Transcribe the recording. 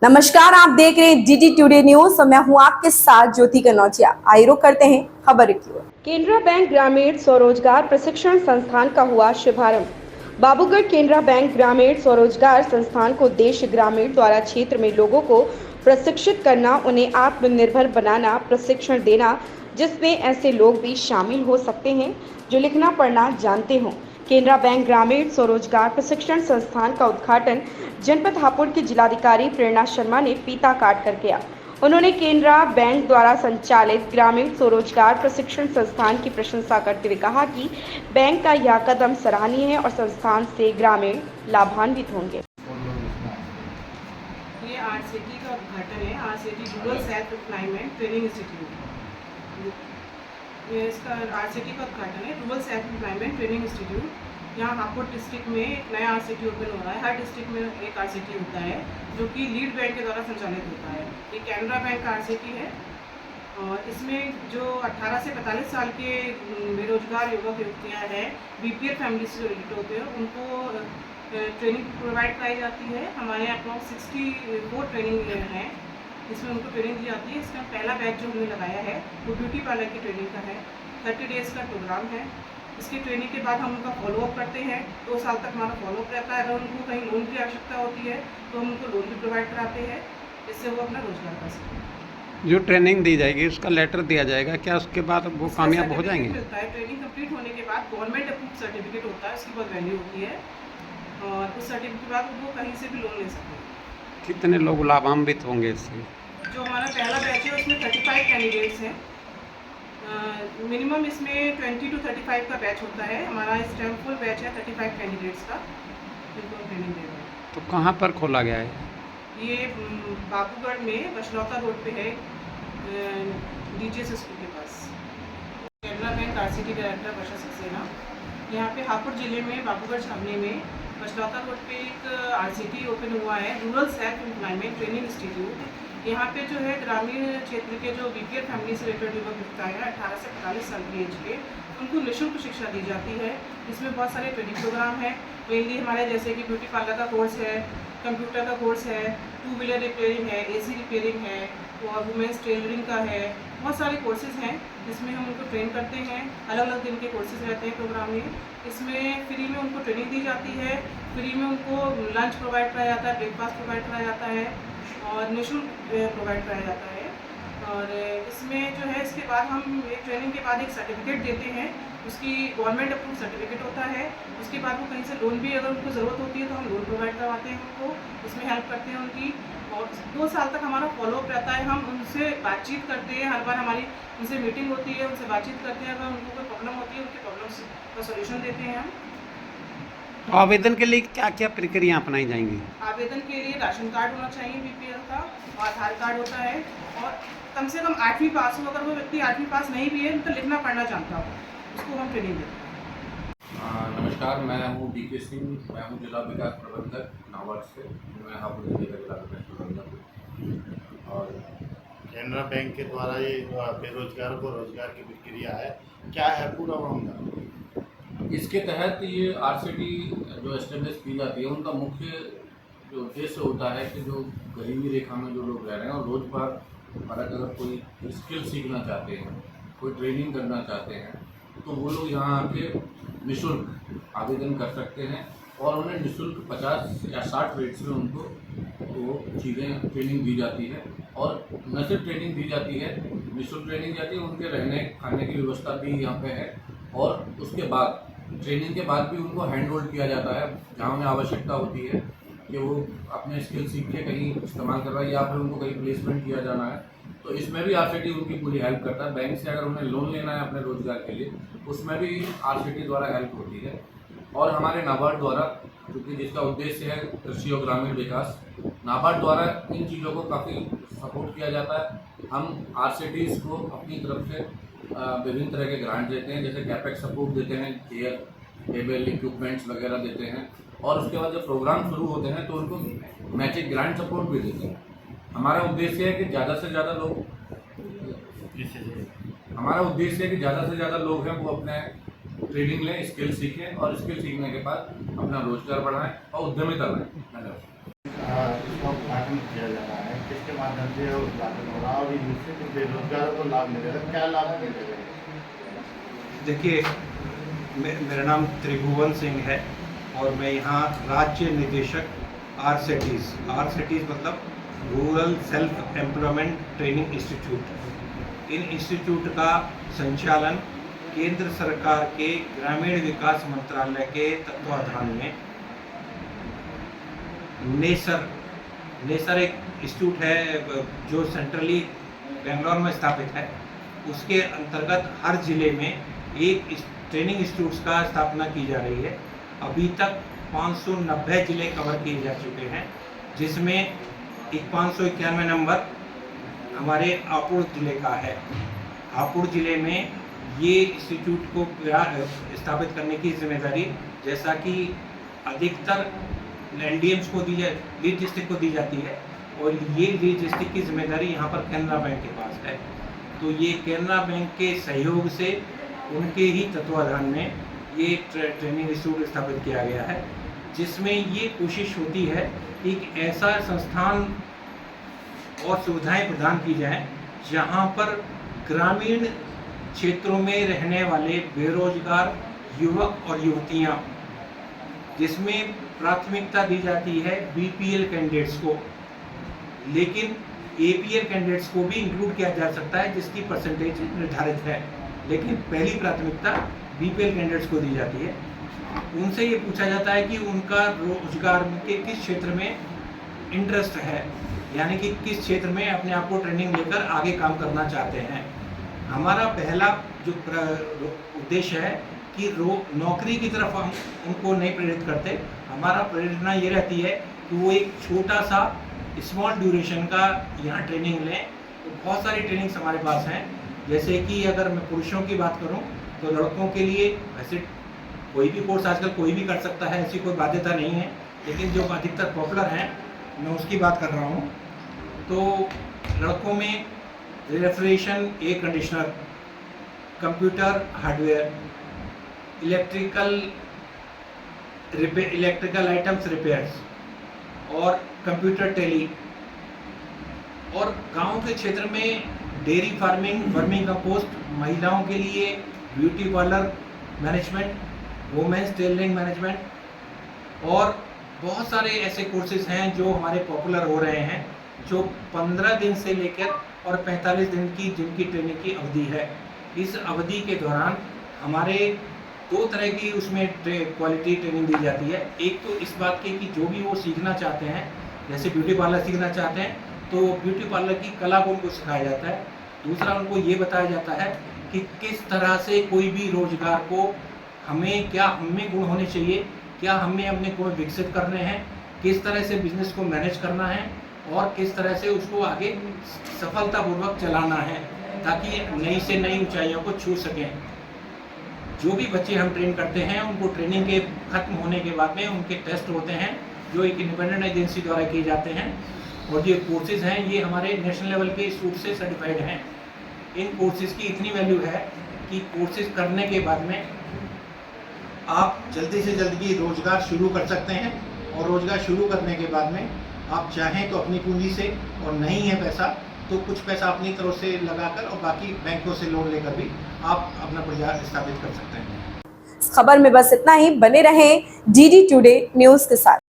नमस्कार, आप देख रहे हैं DD टुडे न्यूज और मैं हूं आपके साथ ज्योति कनौजिया। आइए रुक करते हैं खबर की ओर। केनरा बैंक ग्रामीण स्वरोजगार प्रशिक्षण संस्थान का हुआ शुभारंभ। बाबूगढ़ केनरा बैंक ग्रामीण स्वरोजगार संस्थान को उद्देश्य ग्रामीण द्वारा क्षेत्र में लोगों को प्रशिक्षित करना, उन्हें आत्मनिर्भर बनाना, प्रशिक्षण देना, जिसमें ऐसे लोग भी शामिल हो सकते हैं जो लिखना पढ़ना जानते हों। केनरा बैंक ग्रामीण स्वरोजगार प्रशिक्षण संस्थान का उद्घाटन जनपद हापुड़ की जिलाधिकारी प्रेरणा शर्मा ने फीता काट कर किया। उन्होंने केनरा बैंक द्वारा संचालित ग्रामीण स्वरोजगार प्रशिक्षण संस्थान की प्रशंसा करते हुए कहा कि बैंक का यह कदम सराहनीय है और संस्थान से ग्रामीण लाभान्वित होंगे। ये आरसीटी का उद्घाटन है। RSETI rural self employment training institute, ये इसका आरसीटी का उद्घाटन है। Rural self employment training institute यहाँ हापुड़ डिस्ट्रिक्ट में एक नया आरसीटी ओपन हो रहा है। हर डिस्ट्रिक्ट में एक आरसीटी होता है जो कि लीड बैंक के द्वारा संचालित होता है। ये कैनरा बैंक का आरसीटी है और इसमें जो 18 से 45 साल के बेरोजगार युवक युवतियाँ हैं, बीपीएल फैमिली से रिलेटेड होते हैं, उनको ट्रेनिंग प्रोवाइड कराई जाती है। हमारे यहाँ अप्रॉक्स 64 ट्रेनिंग हैं, इसमें उनको ट्रेनिंग दी जाती है। इसका पहला बैच जो हमने लगाया है वो ब्यूटी पार्लर की ट्रेनिंग का है। 30 डेज़ का प्रोग्राम है। इसकी ट्रेनिंग के बाद हम उनका फॉलोअप करते हैं। 2 साल तक हमारा फॉलोअप रहता है। अगर उनको कहीं लोन की आवश्यकता होती है तो हम उनको लोन भी प्रोवाइड कराते हैं, इससे वो अपना रोजगार कर सकें। जो ट्रेनिंग दी जाएगी उसका लेटर दिया जाएगा क्या? उसके बाद वो कामयाब हो जाएंगे? मिलता है। ट्रेनिंग कंप्लीट होने के बाद गवर्नमेंट अप्रूव सर्टिफिकेट होता है, उसकी बहुत वैल्यू होती है और उस सर्टिफिकेट के बाद वो कहीं से भी लोन ले सकते हैं। कितने लोग लाभान्वित होंगे इससे? जो हमारा पहला बैच है उसमें 35 कैंडिडेट्स हैं। मिनिमम इसमें 20 to 35 का बैच होता है। हमारा इस टाइम फुल बैच है 35 कैंडिडेट्स का, जिनको ट्रेनिंग दे रहे हैं। तो कहाँ पर खोला गया है? ये बाबूगढ़ में बछलौता रोड पे है, डीजीएस स्कूल के पास। केनरा बैंक आरसीटी डायरेक्टर वर्षा सक्सेना यहाँ पे हापुड़ जिले में बाबूगढ़ छावनी में बछलौता रोड पे एक आरसीटी ओपन हुआ है, rural self employment training institute. यहाँ पे जो है ग्रामीण क्षेत्र के जो बीपीएल फैमिली से रिलेटेड युवक युवतियाँ हैं 18 से 45 साल की एज के, उनको निःशुल्क शिक्षा दी जाती है। इसमें बहुत सारे ट्रेनिंग प्रोग्राम हैं। मेनली हमारे जैसे कि ब्यूटी पार्लर का कोर्स है, कंप्यूटर का कोर्स है, 2 व्हीलर रिपेयरिंग है, एसी रिपेयरिंग है और वुमेंस टेलरिंग का है। बहुत सारे कोर्सेज़ हैं जिसमें हम उनको ट्रेन करते हैं। अलग अलग दिन के कोर्सेज़ रहते हैं प्रोग्राम में। इसमें फ्री में उनको ट्रेनिंग दी जाती है, फ्री में उनको लंच प्रोवाइड कराया जाता है, ब्रेकफास्ट प्रोवाइड कराया जाता है और निःशुल्क प्रोवाइड कराया जाता है। और इसमें जो है इसके बाद हम एक ट्रेनिंग के बाद एक सर्टिफिकेट देते हैं, उसकी गवर्नमेंट अप्रूव सर्टिफिकेट होता है। उसके बाद वो कहीं से लोन भी अगर उनको ज़रूरत होती है तो हम लोन प्रोवाइड करवाते हैं उनको, उसमें हेल्प करते हैं उनकी। और 2 साल तक हमारा फॉलोअप रहता है। हम उनसे बातचीत करते हैं, हर बार हमारी उनसे मीटिंग होती है, उनसे बातचीत करते हैं। अगर उनको कोई प्रॉब्लम होती है उनकी प्रॉब्लम्स का सोल्यूशन देते हैं हम। तो आवेदन के लिए क्या क्या प्रक्रिया अपनाई जाएंगी? आवेदन के लिए राशन कार्ड होना चाहिए बीपीएल का और आधार कार्ड होता है और कम से कम 8वीं पास हो। अगर वो व्यक्ति 8वीं पास नहीं भी है तो लिखना पढ़ना जानता हो, उसको हम ट्रेनिंग देते हैं। नमस्कार, मैं हूँ डीके सिंह, मैं हूँ जिला विकास प्रबंधक नाबार्ड से। मैं हापुड़ जिले का जिला विकास प्रबंधक हूँ। और केनरा बैंक के द्वारा ये बेरोजगारों को रोजगार की प्रक्रिया है, क्या है पूरा मामला? इसके तहत ये आरसीटी जो एस्टेब्लिश की जाती है, उनका मुख्य जो उद्देश्य होता है कि जो गरीबी रेखा में जो लोग रह रहे हैं और रोजगार अगर कोई स्किल सीखना चाहते हैं, कोई ट्रेनिंग करना चाहते हैं, तो वो लोग यहाँ आके निःशुल्क आवेदन कर सकते हैं और उन्हें निःशुल्क 50 या 60 रेट्स में उनको वो चीज़ें ट्रेनिंग दी जाती है। और न सिर्फ ट्रेनिंग दी जाती है, निःशुल्क ट्रेनिंग जाती है, उनके रहने खाने की व्यवस्था भी यहाँ पे है। और उसके बाद ट्रेनिंग के बाद भी उनको हैंड होल्ड किया जाता है जहाँ उन्हें आवश्यकता होती है कि वो अपने स्किल सीख के कहीं इस्तेमाल कर रहा है या फिर उनको कहीं प्लेसमेंट किया जाना है, तो इसमें भी आरसीटी उनकी पूरी हेल्प करता है। बैंक से अगर उन्हें लोन लेना है अपने रोजगार के लिए, उसमें भी आरसीटी द्वारा हेल्प होती है। और हमारे नाबार्ड द्वारा, क्योंकि जिसका उद्देश्य है कृषि और ग्रामीण विकास, नाबार्ड द्वारा इन चीज़ों को काफ़ी सपोर्ट किया जाता है। हम आरसीटीज़ को अपनी तरफ से विभिन्न तरह के ग्रांट देते हैं, जैसे कैपेक्स सपोर्ट देते हैं, चेयर टेबल इक्विपमेंट्स वगैरह देते हैं। और उसके बाद जब प्रोग्राम शुरू होते हैं तो उनको मैचिंग ग्रांट सपोर्ट भी देते हैं। हमारा उद्देश्य है कि ज़्यादा से ज़्यादा लोग हैं वो अपने ट्रेनिंग लें, स्किल सीखें और स्किल सीखने के बाद अपना रोजगार बढ़ाएं और उद्यमिता लाएं। इसका उद्घाटन किया जा रहा है, किसके माध्यम से उद्घाटन हो रहा है और इससे कुछ बेरोजगारों को लाभ मिलेगा, क्या लाभ मिलेगा? देखिए, मेरा नाम त्रिभुवन सिंह है और मैं यहाँ राज्य निदेशक आरसेटीज मतलब rural self employment training institute, इन इंस्टीट्यूट का संचालन केंद्र सरकार के ग्रामीण विकास मंत्रालय के तत्वाधान में नेसर एक इंस्टीट्यूट है जो सेंट्रली बेंगलोर में स्थापित है। उसके अंतर्गत हर जिले में एक ट्रेनिंग इंस्टीट्यूट्स का स्थापना की जा रही है। अभी तक 590 जिले कवर किए जा चुके हैं, जिसमें एक 591 नंबर हमारे हापुड़ जिले का है। हापुड़ जिले में ये इंस्टीट्यूट को स्थापित करने की जिम्मेदारी, जैसा कि अधिकतर LDMs को दी जाए, लीड डिस्ट्रिक्ट को दी जाती है, और ये लीड डिस्ट्रिक्ट की जिम्मेदारी यहाँ पर कैनरा बैंक के पास है। तो ये कैनरा बैंक के सहयोग से उनके ही तत्वाधान में ये ट्रेनिंग इंस्टीट्यूट स्थापित किया गया है, जिसमें ये कोशिश होती है कि एक ऐसा संस्थान और सुविधाएं प्रदान की जाएं जहां पर ग्रामीण क्षेत्रों में रहने वाले बेरोजगार युवक और युवतियां, जिसमें प्राथमिकता दी जाती है BPL कैंडिडेट्स को, लेकिन APL कैंडिडेट्स को भी इंक्लूड किया जा सकता है जिसकी परसेंटेज निर्धारित है, लेकिन पहली प्राथमिकता BPL कैंडिडेट्स को दी जाती है। उनसे ये पूछा जाता है कि उनका रोजगार के किस क्षेत्र में इंटरेस्ट है, यानी कि किस क्षेत्र में अपने आप को ट्रेनिंग लेकर आगे काम करना चाहते हैं। हमारा पहला जो उद्देश्य है कि नौकरी की तरफ हम उनको नहीं प्रेरित करते। हमारा प्रेरणा ये रहती है कि वो एक छोटा सा स्मॉल ड्यूरेशन का यहाँ ट्रेनिंग लें। तो बहुत सारी ट्रेनिंग्स हमारे पास हैं, जैसे कि अगर मैं पुरुषों की बात करूँ तो लड़कों के लिए वैसे कोई भी कोर्स आजकल कोई भी कर सकता है, ऐसी कोई बाध्यता नहीं है, लेकिन जो अधिकतर पॉपुलर हैं मैं उसकी बात कर रहा हूँ। तो लड़कों में refrigeration, air conditioner, computer hardware, electrical items repairs और कंप्यूटर टेली, और गांव के क्षेत्र में डेयरी फार्मिंग, वर्मी कंपोस्ट, महिलाओं के लिए beauty parlour management, women's tailoring management, और बहुत सारे ऐसे कोर्सेज हैं जो हमारे पॉपुलर हो रहे हैं, जो 15 दिन से लेकर और 45 दिन की जिनकी ट्रेनिंग की अवधि है। इस अवधि के दौरान हमारे 2 तरह की उसमें क्वालिटी ट्रेनिंग दी जाती है। एक तो इस बात की कि जो भी वो सीखना चाहते हैं, जैसे ब्यूटी पार्लर सीखना चाहते हैं तो ब्यूटी पार्लर की कला को उनको सिखाया जाता है। दूसरा, उनको ये बताया जाता है कि किस तरह से कोई भी रोजगार को हमें गुण होने चाहिए, क्या हमें अपने गुण विकसित करने हैं, किस तरह से बिजनेस को मैनेज करना है और किस तरह से उसको आगे सफलतापूर्वक चलाना है, ताकि नई से नई ऊंचाइयों को छू सकें। जो भी बच्चे हम ट्रेन करते हैं उनको ट्रेनिंग के खत्म होने के बाद में उनके टेस्ट होते हैं, जो एक इंडिपेंडेंट एजेंसी द्वारा किए जाते हैं, और ये कोर्सेज हैं ये हमारे नेशनल लेवल के इंस्टीट्यूट से सर्टिफाइड हैं। इन कोर्सेज की इतनी वैल्यू है कि कोर्सेज करने के बाद में आप जल्दी से जल्दी रोजगार शुरू कर सकते हैं, और रोजगार शुरू करने के बाद में आप चाहें तो अपनी पूंजी से, और नहीं है पैसा तो कुछ पैसा अपनी तरफ से लगाकर और बाकी बैंकों से लोन लेकर भी आप अपना रोजगार स्थापित कर सकते हैं। खबर में बस इतना ही। बने रहें DD टुडे न्यूज़ के साथ।